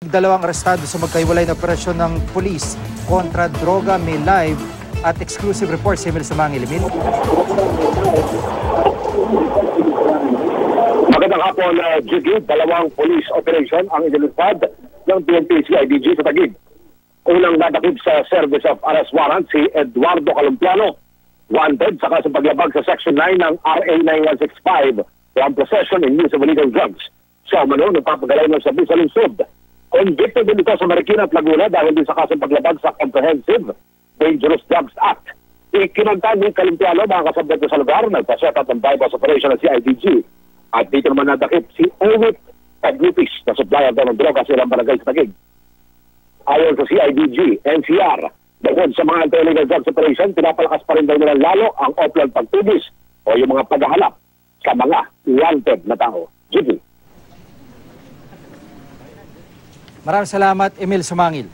Dalawang arestado sa magkahiwalay na operasyon ng pulis kontra droga. May live at exclusive report si Emil Sumangil. Magandang hapon, Jiggy. Dalawang police operation ang inilipad ng PNP CIDG sa Taguig. Unang nadakip sa Service of Arrest Warrant si Eduardo Calumpiano, wanted sa kasong paglabag sa Section 9 ng RA 9165 from possession and use of illegal drugs. Siya umano nagpapagalay ng sabi sa lungsod. Convicted din ito sa Marikina at Laguna dahil din sa kasong paglabag sa Comprehensive Dangerous Drugs Act. Ikinagtan ni Calumpiano mga kasabot sa lugar, nagpa-set up ng bypass operation ng CIDG. At dito naman nadakip si Owit Taglupis na supplier daw ng droga sa ilang barangay sa Taguig. Ayon sa CIDG, NCR, dahil sa mga anti-illegal drugs operation, pinapalakas pa rin daw nila lalo ang offline pagtubis o yung mga paghahalap sa mga wanted na tao. Jiggy. Maraming salamat, Emil Sumangil.